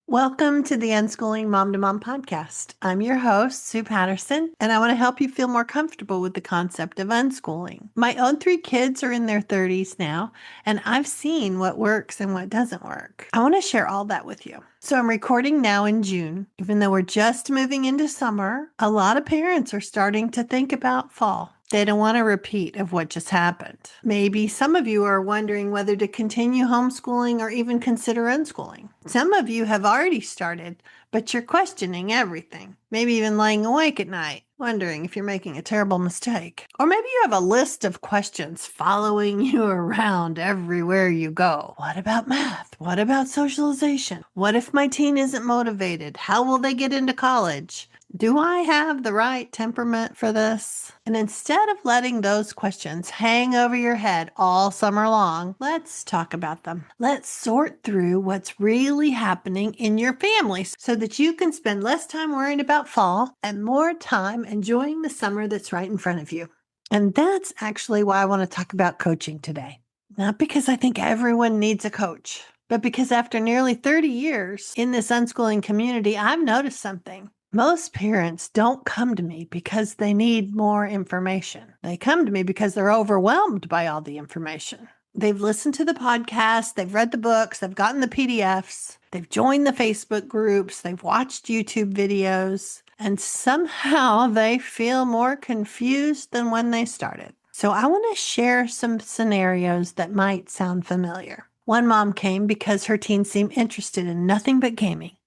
Welcome to the Unschooling Mom2Mom podcast. I'm your host, Sue Patterson, and I want to help you feel more comfortable with the concept of unschooling. My own 3 kids are in their 30s now, and I've seen what works and what doesn't work. I want to share all that with you. So I'm recording now in June. Even though we're just moving into summer, a lot of parents are starting to think about fall. They don't want a repeat of what just happened. Maybe some of you are wondering whether to continue homeschooling or even consider unschooling. Some of you have already started, but you're questioning everything. Maybe even laying awake at night, wondering if you're making a terrible mistake. Or maybe you have a list of questions following you around everywhere you go. What about math? What about socialization? What if my teen isn't motivated? How will they get into college? Do I have the right temperament for this? And instead of letting those questions hang over your head all summer long, let's talk about them. Let's sort through what's really happening in your family so that you can spend less time worrying about fall and more time enjoying the summer that's right in front of you. And that's actually why I want to talk about coaching today. Not because I think everyone needs a coach, but because after nearly 30 years in this unschooling community, I've noticed something. Most parents don't come to me because they need more information. They come to me because they're overwhelmed by all the information. They've listened to the podcast, they've read the books, they've gotten the PDFs, they've joined the Facebook groups, they've watched YouTube videos, and somehow they feel more confused than when they started. So I want to share some scenarios that might sound familiar. One mom came because her teen seemed interested in nothing but gaming.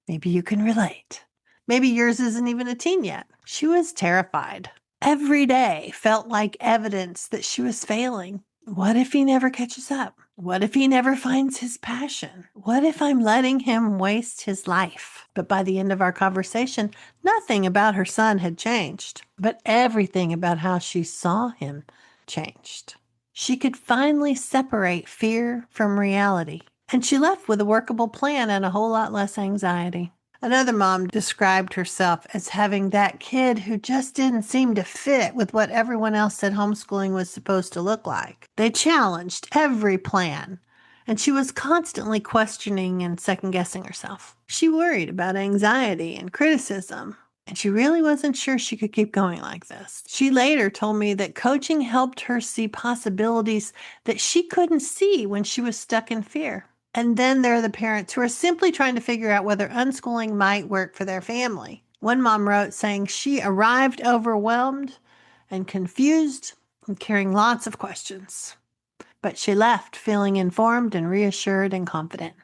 Maybe you can relate. Maybe yours isn't even a teen yet. She was terrified. Every day felt like evidence that she was failing. What if he never catches up? What if he never finds his passion? What if I'm letting him waste his life? But by the end of our conversation, nothing about her son had changed, but everything about how she saw him changed. She could finally separate fear from reality, and she left with a workable plan and a whole lot less anxiety. Another mom described herself as having that kid who just didn't seem to fit with what everyone else said homeschooling was supposed to look like. They challenged every plan, and she was constantly questioning and second-guessing herself. She worried about anxiety and criticism, and she really wasn't sure she could keep going like this. She later told me that coaching helped her see possibilities that she couldn't see when she was stuck in fear. And then there are the parents who are simply trying to figure out whether unschooling might work for their family. One mom wrote saying she arrived overwhelmed and confused and carrying lots of questions. But she left feeling informed and reassured and confident.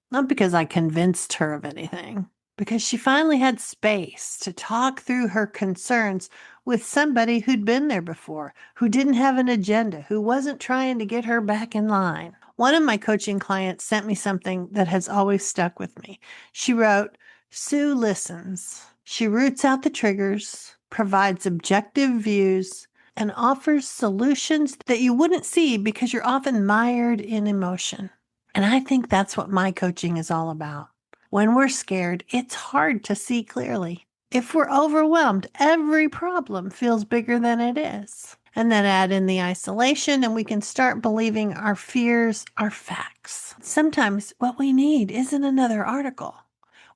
Not because I convinced her of anything, because she finally had space to talk through her concerns with somebody who'd been there before, who didn't have an agenda, who wasn't trying to get her back in line. One of my coaching clients sent me something that has always stuck with me. She wrote, "Sue listens. She roots out the triggers, provides objective views, and offers solutions that you wouldn't see because you're often mired in emotion." And I think that's what my coaching is all about. When we're scared, it's hard to see clearly. If we're overwhelmed, every problem feels bigger than it is. And then add in the isolation, and we can start believing our fears are facts. Sometimes what we need isn't another article.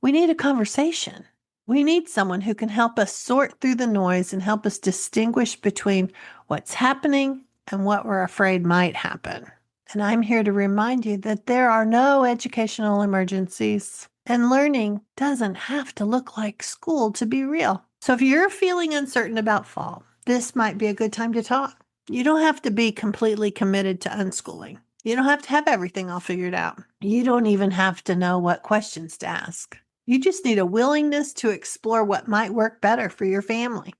We need a conversation. We need someone who can help us sort through the noise and help us distinguish between what's happening and what we're afraid might happen. And I'm here to remind you that there are no educational emergencies, and learning doesn't have to look like school to be real. So if you're feeling uncertain about fall, this might be a good time to talk. You don't have to be completely committed to unschooling. You don't have to have everything all figured out. You don't even have to know what questions to ask. You just need a willingness to explore what might work better for your family.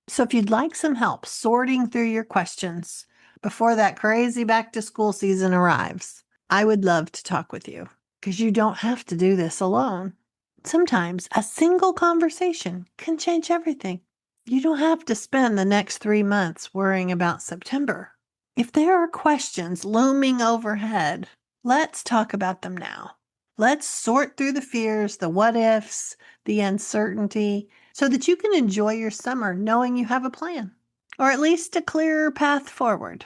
So if you'd like some help sorting through your questions before that crazy back to school season arrives, I would love to talk with you because you don't have to do this alone. Sometimes a single conversation can change everything. You don't have to spend the next 3 months worrying about September. If there are questions looming overhead, let's talk about them now. Let's sort through the fears, the what ifs, the uncertainty, so that you can enjoy your summer knowing you have a plan, or at least a clearer path forward.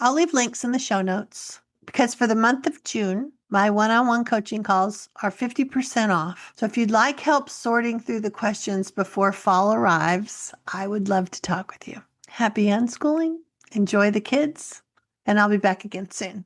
I'll leave links in the show notes. because for the month of June, my one-on-one coaching calls are 50% off. So if you'd like help sorting through the questions before fall arrives, I would love to talk with you. Happy unschooling. Enjoy the kids, and I'll be back again soon.